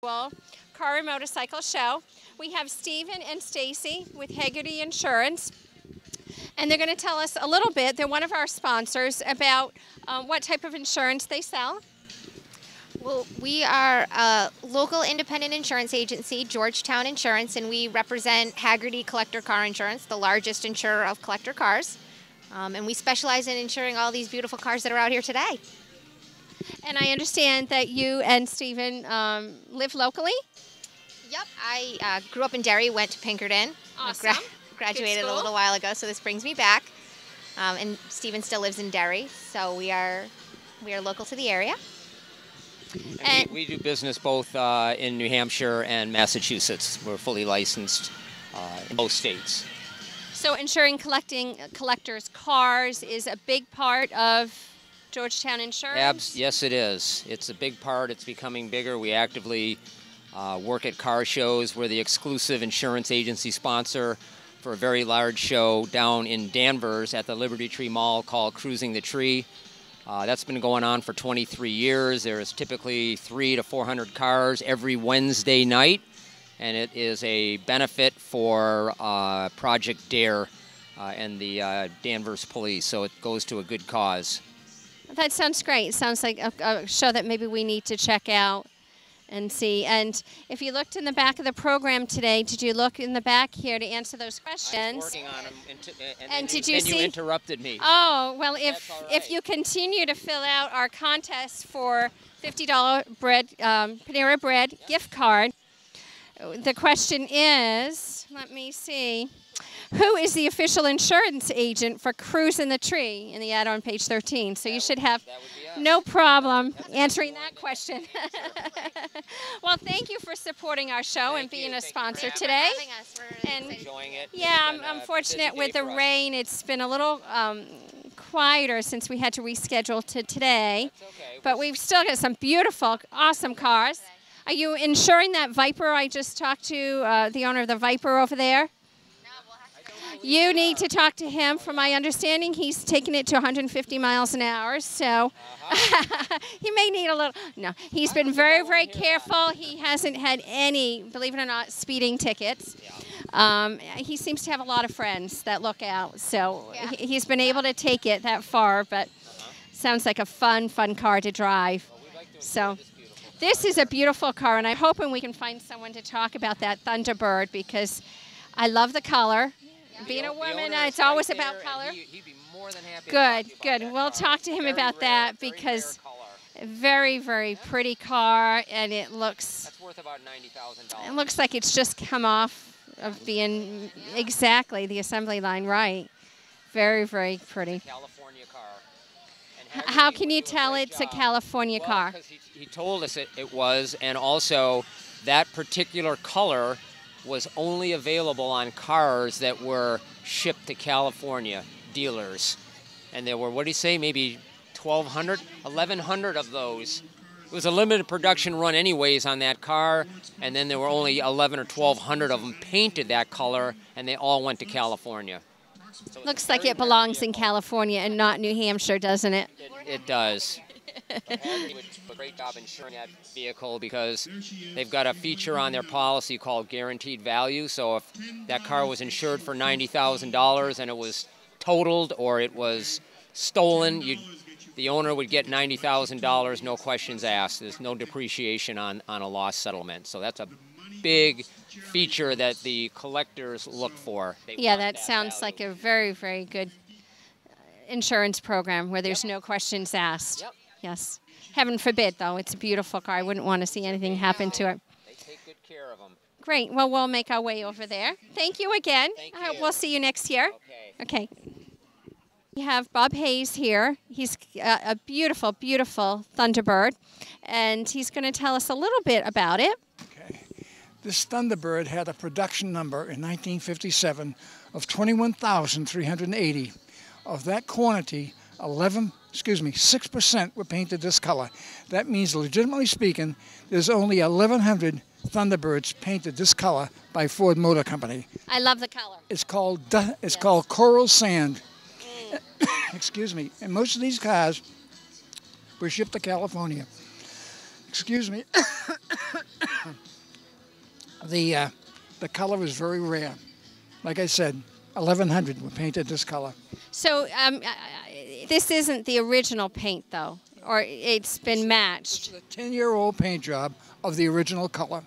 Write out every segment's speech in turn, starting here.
Well, car and motorcycle show. We have Stephen and Stacy with Haggerty Insurance, and they're going to tell us a little bit. They're one of our sponsors about what type of insurance they sell. Well, we are a local independent insurance agency, Georgetown Insurance, and we represent Haggerty Collector Car Insurance, the largest insurer of collector cars. And we specialize in insuring all these beautiful cars that are out here today. And I understand that you and Stephen live locally? Yep, I grew up in Derry, went to Pinkerton. Awesome. Graduated a little while ago, so this brings me back. And Stephen still lives in Derry, so we are local to the area. And we do business both in New Hampshire and Massachusetts. We're fully licensed in both states. So insuring collectors' cars is a big part of Georgetown Insurance? Yes, it is. It's a big part. It's becoming bigger. We actively work at car shows. We're the exclusive insurance agency sponsor for a very large show down in Danvers at the Liberty Tree Mall called Cruising the Tree. That's been going on for 23 years. There's typically 300 to 400 cars every Wednesday night, and it is a benefit for Project Dare and the Danvers Police, so it goes to a good cause. That sounds great. It sounds like a show that maybe we need to check out and see. And if you looked in the back of the program today, did you look in the back here to answer those questions? I was working on them, and did then you see? You interrupted me. Oh, well, Right. if you continue to fill out our contest for $50 Panera Bread gift card, the question is, let me see, who is the official insurance agent for Cruising the Tree in the ad on page 13? So you should have no problem answering that question. Well, thank you for supporting our show and being a sponsor today. And enjoying it. Yeah, I'm fortunate with the rain. It's been a little quieter since we had to reschedule to today. That's okay. But we've still got some beautiful, awesome cars. Are you insuring that Viper? I just talked to the owner of the Viper over there. You need to talk to him. From my understanding, he's taking it to 150 miles an hour, so he may need a little. No, he's been very, very careful. He hasn't had any, believe it or not, speeding tickets. He seems to have a lot of friends that look out, so he's been able to take it that far, but sounds like a fun car to drive. So this is a beautiful car, and I'm hoping we can find someone to talk about that Thunderbird because I love the color. Being a woman, it's always about color. He'd be more than happy Good. We'll talk to him about that because very, very pretty car, and it looks. That's worth about $90,000. It looks like it's just come off of being exactly the assembly line, right? Very, very pretty. California car. How can you tell it's a California car? Because he told us it was, and also that particular color was only available on cars that were shipped to California dealers. And there were, what did he say, maybe 1,100 of those. It was a limited production run anyways on that car, and then there were only 1,100 or 1,200 of them painted that color, and they all went to California. So looks like it belongs in California and not New Hampshire, doesn't it? It does. Haggerty would do a great job insuring that vehicle because they've got a feature on their policy called guaranteed value. So if that car was insured for $90,000 and it was totaled or it was stolen, the owner would get $90,000, no questions asked. There's no depreciation on a loss settlement. So that's a big feature that the collectors look for. Yeah, that sounds like a very, very good insurance program where there's no questions asked. Yep. Yes. Heaven forbid, though. It's a beautiful car. I wouldn't want to see anything happen to it. They take good care of them. Great. Well, we'll make our way over there. Thank you again. Thank you. We'll see you next year. Okay. We have Bob Hayes here. He's a beautiful, beautiful Thunderbird, and he's going to tell us a little bit about it. Okay. This Thunderbird had a production number in 1957 of 21,380. Of that quantity, 6% were painted this color. That means, legitimately speaking, there's only 1,100 Thunderbirds painted this color by Ford Motor Company. I love the color. It's called coral sand. Excuse me. And most of these cars were shipped to California. excuse me, the color is very rare. Like I said, 1,100 were painted this color. So this isn't the original paint, though, or it's been matched. It's a 10-year-old paint job of the original color.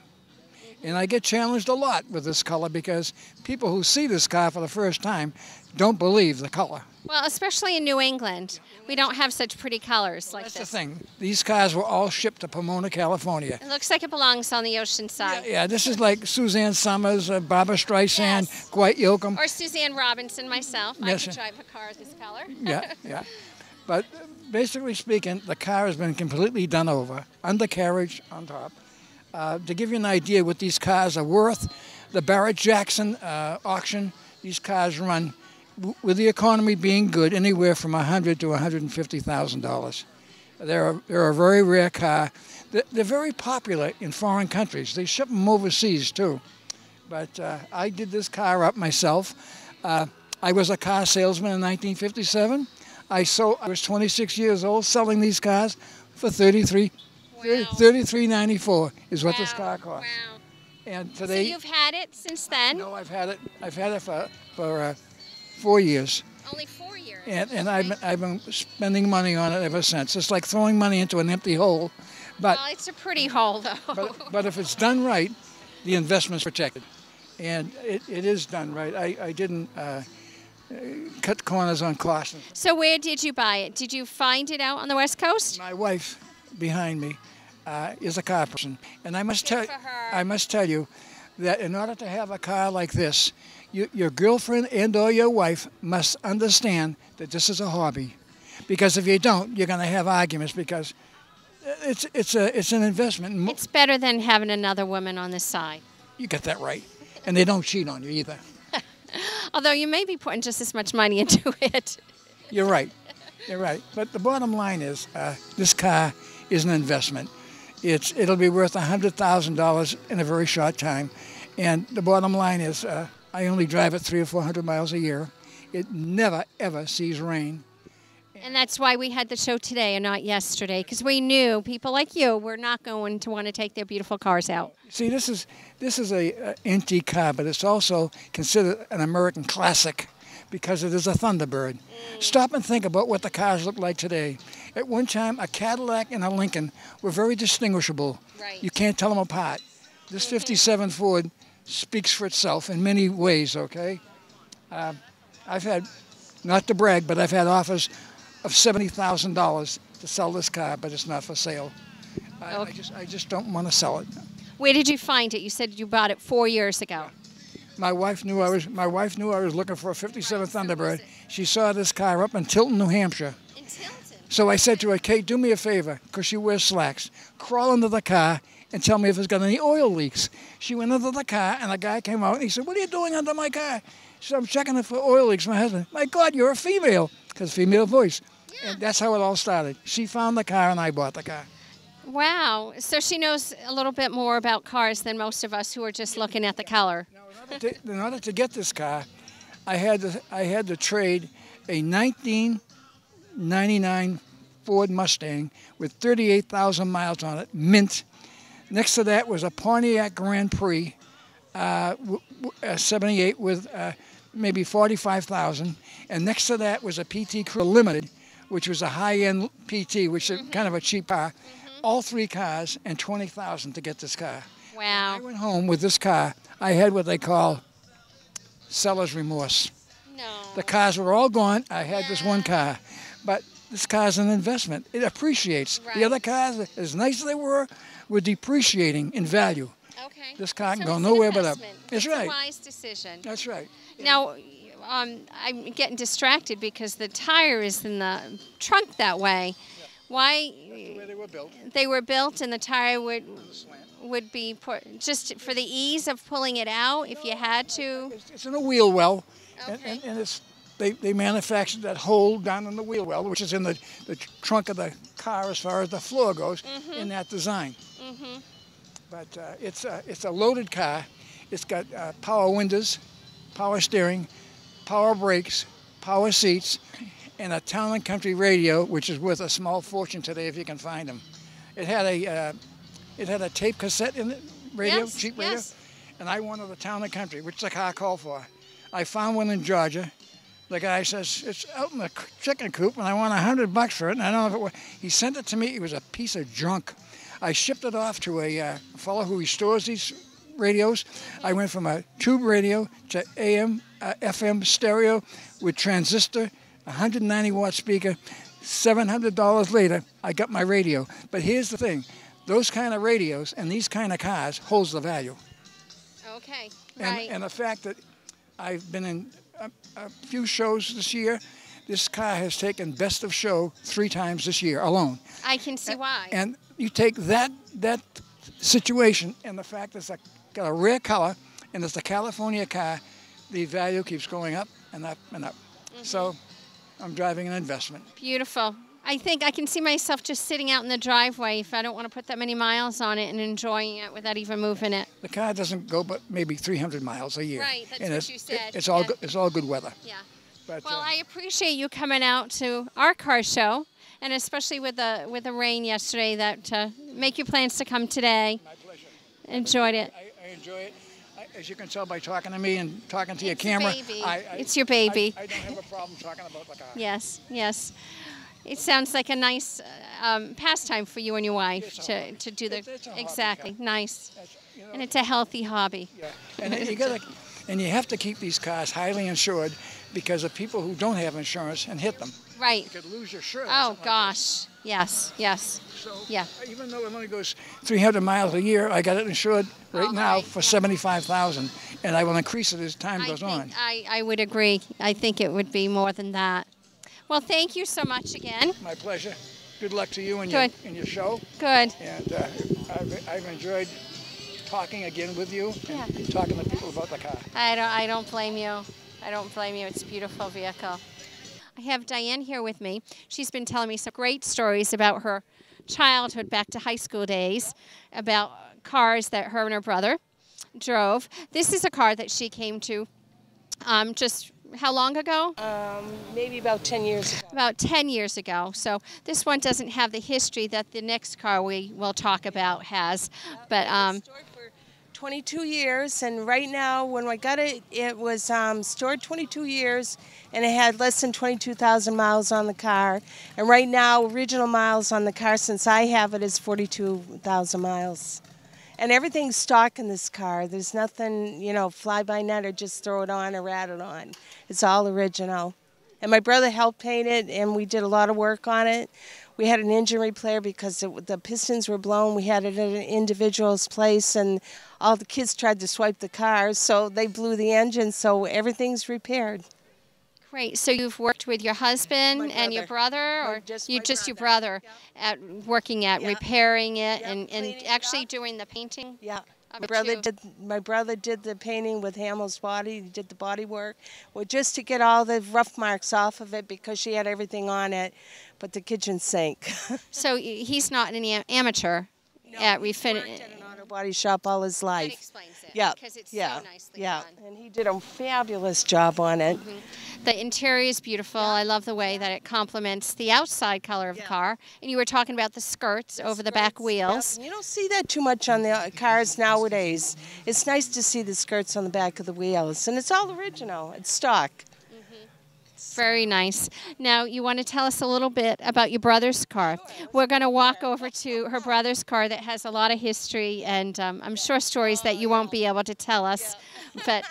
And I get challenged a lot with this color because people who see this car for the first time don't believe the color. Well, especially in New England, we don't have such pretty colors like That's this. the thing. These cars were all shipped to Pomona, California. It looks like it belongs on the ocean side. Yeah, this is like Suzanne Summers, Barbara Streisand, Yes. Dwight Yoakam. Or Suzanne Robinson, myself. Yes, I could sir. drive a car this color. Yeah. But basically speaking, the car has been completely done over, undercarriage on top. To give you an idea what these cars are worth, the Barrett Jackson auction, these cars run, with the economy being good, anywhere from $100,000 to $150,000. They're a very rare car. They're very popular in foreign countries. They ship them overseas too. But I did this car up myself. I was a car salesman in 1957. I was 26 years old selling these cars for $33.94 is what this car costs. Wow. And So today, you've had it since then? no, I've had it for 4 years, Only 4 years. and I've been spending money on it ever since. It's like throwing money into an empty hole, but Well, it's a pretty hole, though. but if it's done right, the investment's protected, and it is done right. I didn't cut corners on cost. So where did you buy it? Did you find it out on the West Coast? My wife behind me is a car person, and I must Good for her. tell you that in order to have a car like this, your girlfriend and/or your wife must understand that this is a hobby, because if you don't, you're going to have arguments because it's an investment. And It's better than having another woman on the side. you get that right, and they don't cheat on you either. Although you may be putting just as much money into it. You're right. You're right. But the bottom line is, this car is an investment. It'll be worth $100,000 in a very short time, and the bottom line is, I only drive it 300 or 400 miles a year. It never ever sees rain. And that's why we had the show today and not yesterday, because we knew people like you were not going to want to take their beautiful cars out. See, this is a antique car, but it's also considered an American classic because it is a Thunderbird. Stop and think about what the cars look like today. At one time, a Cadillac and a Lincoln were very distinguishable. Right. You can't tell them apart. This 57 Ford speaks for itself in many ways, okay? I've had, not to brag, but I've had offers of $70,000 to sell this car, but it's not for sale. I just don't want to sell it. Where did you find it? You said you bought it 4 years ago. My wife knew I was looking for a 57 Thunderbird. She saw this car up in Tilton, New Hampshire. In Tilton? So I said to her, Kate, do me a favor, because she wears slacks. Crawl into the car and tell me if it's got any oil leaks. She went into the car, and a guy came out, and he said, what are you doing under my car? She said, I'm checking it for oil leaks. My husband, my God, you're a female, because female voice. Yeah. And that's how it all started. She found the car, and I bought the car. Wow. So she knows a little bit more about cars than most of us who are just looking at the color. In order to get this car, I had to trade a 1999 Ford Mustang with 38,000 miles on it, mint. Next to that was a Pontiac Grand Prix, 78 with maybe 45,000. And next to that was a PT Crew Limited, which was a high-end PT, which is kind of a cheap car. All three cars and 20,000 to get this car. Wow. I went home with this car. I had what they call seller's remorse. No. The cars were all gone. I had this one car. But this car's an investment. It appreciates. Right. The other cars, as nice as they were depreciating in value. Okay. This car can So go it's nowhere an but up. investment. That's It's right. a wise decision. That's right. Now, I'm getting distracted because the tire is in the trunk that way. Why? The way they were built. They were built and the tire would be put just for the ease of pulling it out if you had to. It's in a wheel well. Okay. And it's they manufactured that hole down in the wheel well, which is in the trunk of the car as far as the floor goes, in that design. But it's a loaded car. It's got power windows, power steering, power brakes, power seats, and a town and country radio, which is worth a small fortune today if you can find them. It had a It had a tape cassette in it, radio, Yes, cheap radio. yes. And I wanted the town and country, which the car called for. I found one in Georgia. The guy says, it's out in the chicken coop, and I want $100 for it. And I don't know if it was. He sent it to me. It was a piece of junk. I shipped it off to a fellow who restores these radios. I went from a tube radio to AM, FM stereo with transistor, 190-watt speaker. $700 later, I got my radio. But here's the thing. Those kind of radios and these kind of cars holds the value. Okay, right. And the fact that I've been in a few shows this year, this car has taken best of show 3 times this year alone. I can see why. And you take that situation and the fact that it's got a rare color and it's a California car, the value keeps going up and up and up. So I'm driving an investment. Beautiful. I think I can see myself just sitting out in the driveway if I don't want to put that many miles on it and enjoying it without even moving it. The car doesn't go but maybe 300 miles a year. Right, that's and what you said. It's all Yeah. good, it's all good weather. Yeah. But, Well, I appreciate you coming out to our car show, and especially with the rain yesterday, that make your plans to come today. my pleasure. Enjoyed it. I enjoy it. As you can tell by talking to me and talking to your It's your camera, baby. It's your baby. I don't have a problem talking about the car. Yes, yes. It sounds like a nice pastime for you and your wife It's a to hobby. do the It's a hobby, exactly yeah. nice, That's, you know, and it's a healthy hobby. yeah. And then you have to keep these cars highly insured because of people who don't have insurance and hit them. Right. You could lose your shirt. or Oh something like gosh. Yes. Yes. that. So Yeah. even though it only goes 300 miles a year, I got it insured right now right, for yeah. $75,000, and I will increase it as time goes on. I would agree. I think it would be more than that. Well, thank you so much again. My pleasure. Good luck to you and Good. your show. Good. And I've enjoyed talking again with you Yeah. and talking to people about the car. I don't blame you. I don't blame you. It's a beautiful vehicle. I have Diane here with me. She's been telling me some great stories about her childhood back to high school days, about cars that her and her brother drove. This is a car that she came to just how long ago? Maybe about 10 years ago. About 10 years ago. So this one doesn't have the history that the next car we will talk about has. But Stored for 22 years, and right now, when I got it, it was stored 22 years, and it had less than 22,000 miles on the car. And right now, original miles on the car since I have it is 42,000 miles. And everything's stock in this car. There's nothing, fly by night or just throw it on or add it on. It's all original. And my brother helped paint it, and we did a lot of work on it. We had an engine repair because the pistons were blown. We had it at an individual's place, and all the kids tried to swipe the car, so they blew the engine, so everything's repaired. great. So you've worked with your husband My and your brother. brother, or Just you my just your brother. brother at working at Yeah. repairing it Yeah, and cleaning it actually up. doing the painting? Yeah. Of My it brother too. did. My brother did the painting with Hamill's body. He did the body work, well, just to get all the rough marks off of it because she had everything on it, but the kitchen sink. So he's not an amateur at He's refin. worked at an auto body shop all his That life. explains it. Yeah, Because it's yeah, so nicely yeah. done. And he did a fabulous job on it. The interior is beautiful. I love the way that it complements the outside color of the Yeah. car. And you were talking about the skirts over the back Skirts, wheels. yep. You don't see that too much on the cars nowadays. It's nice to see the skirts on the back of the wheels, and it's all original. It's stock. Very nice. Now, you want to tell us a little bit about your brother's car. We're going to walk over to her brother's car that has a lot of history and I'm sure stories that you won't be able to tell us. But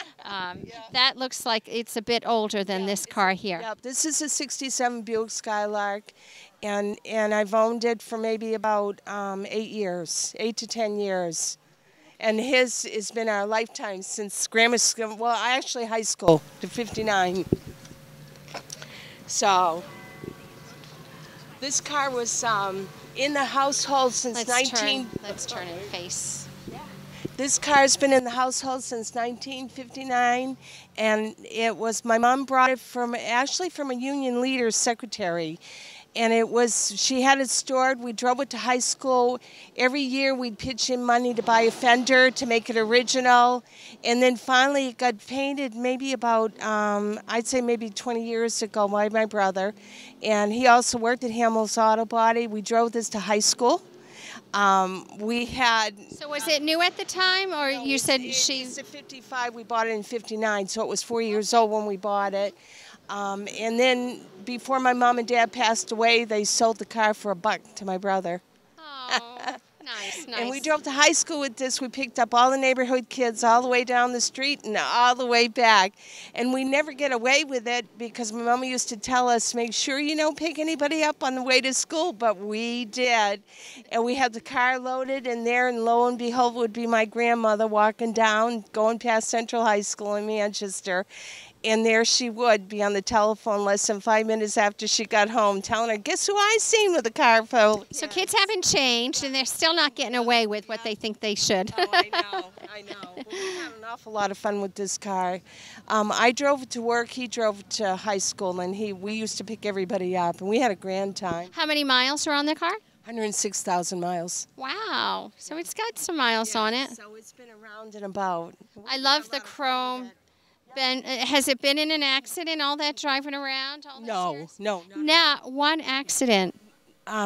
that looks like it's a bit older than this car here. Yep, this is a '67 Buick Skylark, and I've owned it for maybe about 8 years, 8 to 10 years. And his has been our lifetime since grammar school, well, actually high school, to '59. So, this car was in the household since Let's turn and face. This car's been in the household since 1959, and it was, my mom brought it from a union leader's secretary. And she had it stored. We drove it to high school. Every year we'd pitch in money to buy a fender to make it original. And then finally it got painted maybe about, I'd say maybe 20 years ago by my brother. And he also worked at Hamill's Auto Body. We drove this to high school. We had. So was it new at the time, or No, you said it's a 55. We bought it in 59, so it was 4 years old when we bought it. And then before my mom and dad passed away, they sold the car for $1 to my brother. Oh, nice, nice. And we drove to high school with this. We picked up all the neighborhood kids all the way down the street and all the way back. And we never get away with it because my mama used to tell us, make sure you don't pick anybody up on the way to school. But we did. And we had the car loaded, and there, and lo and behold, would be my grandmother walking down, going past Central High School in Manchester. And there she would be on the telephone less than 5 minutes after she got home, telling her, guess who I seen with a car full. So kids haven't changed, and they're still not getting away with what they think they should. Oh, I know. But we had an awful lot of fun with this car. I drove it to work. He drove it to high school, and we used to pick everybody up, and we had a grand time. How many miles are on the car? 106,000 miles. Wow. So it's got some miles on it. So it's been around and about. I love the chrome. Has it been in an accident, all that driving around all these years? No. Not one accident.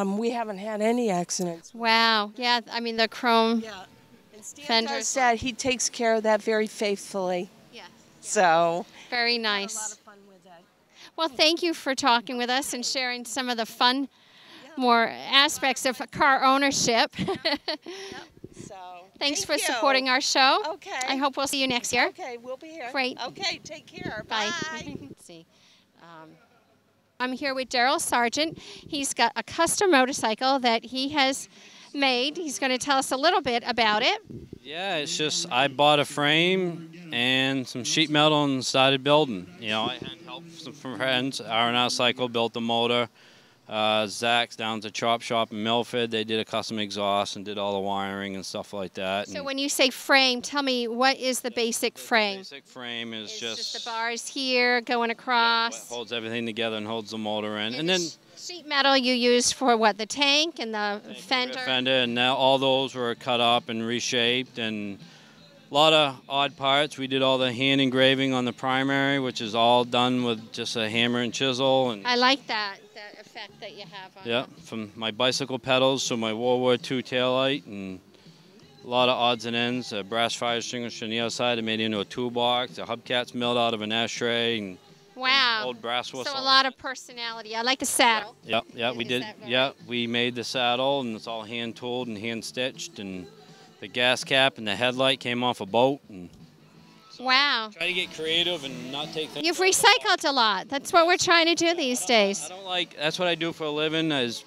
We haven't had any accidents. Wow. Yeah, I mean, the chrome And Stan fenders. said he takes care of that very faithfully. Yeah. So. Very A lot nice. of fun with it. Well, thank you for talking with us and sharing some of the fun, more aspects of car ownership. So. Thanks thank for you. supporting our show. Okay. I hope we'll see you next year. Okay, we'll be here. Great. Okay, take care. Bye. Bye. Let's see. I'm here with Daryl Sargent. He's got a custom motorcycle that he has made. He's going to tell us a little bit about it. Yeah, it's just I bought a frame and some sheet metal and started building. You know, I had help from friends. R&R Cycle built the motor. Zach's down to Chop Shop in Milford. They did a custom exhaust and did all the wiring and stuff like that. So And when you say frame, tell me, what is the basic frame? basic frame is It's just the bars here going across. holds everything together and holds the motor in. And And the then sheet metal you used for what, the tank and the fender? and now all those were cut up and reshaped, and a lot of odd parts. We did all the hand engraving on the primary, which is all done with just a hammer and chisel. And I like that effect that you have on yeah, it. from my bicycle pedals to my World War II taillight, and a lot of odds and ends. A brass fire extinguisher on the outside, I made it into a toolbox. The hubcap's milled out of an ashtray, and Wow. old brass whistle. So a lot of personality. I like the saddle. Yeah, we Is did. that right? Yeah, we made the saddle, and it's all hand tooled and hand stitched, and the gas cap and the headlight came off a boat. And Wow. try to get creative and not take things. You've recycled a lot. That's what we're trying to do these days. I don't like. That's what I do for a living. Is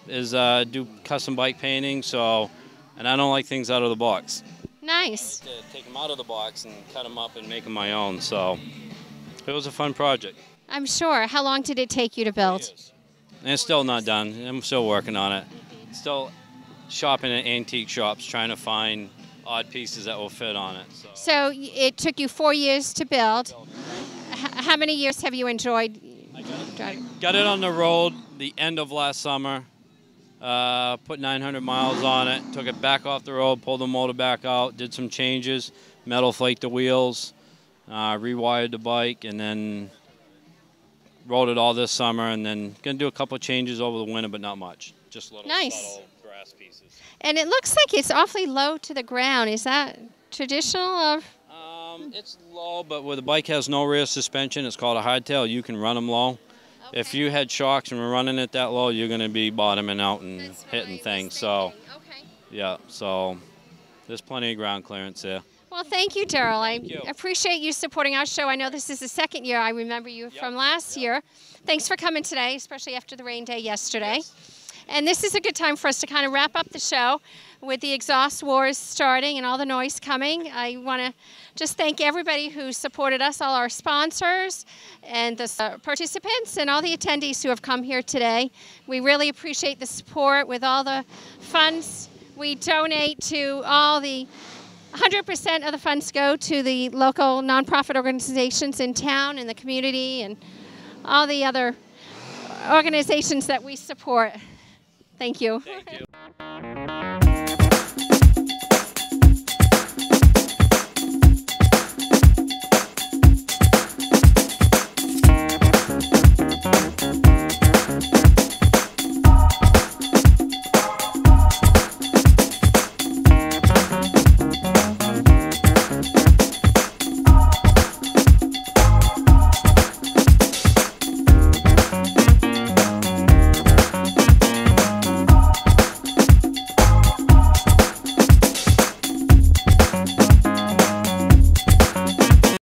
do custom bike painting. So, and I don't like things out of the box. Nice. To take them out of the box and cut them up and make them my own. So, it was a fun project. I'm sure. How long did it take you to build? And it's still not done. I'm still working on it. Still shopping at antique shops, trying to find odd pieces that will fit on it. So it took you 4 years to build. How many years have you enjoyed driving? Got it on the road the end of last summer. Put 900 miles on it. Took it back off the road, pulled the motor back out, did some changes, metal flaked the wheels, rewired the bike, and then rode it all this summer. And then gonna do a couple of changes over the winter, but not much. Just little Nice. subtle brass pieces. And it looks like it's awfully low to the ground. Is that traditional? Of? It's low, but where the bike has no rear suspension, it's called a hardtail. You can run them low. If you had shocks and were running it that low, you're going to be bottoming out and hitting things. So, yeah, so there's plenty of ground clearance there. Well, thank you, Daryl. I you. appreciate you supporting our show. I know this is the second year. I remember you from last year. Thanks for coming today, especially after the rain day yesterday. And this is a good time for us to kind of wrap up the show with the exhaust wars starting and all the noise coming. I want to just thank everybody who supported us, all our sponsors and the participants and all the attendees who have come here today. We really appreciate the support with all the funds we donate to all the 100% of the funds go to the local nonprofit organizations in town and the community and all the other organizations that we support. Thank you. Thank you.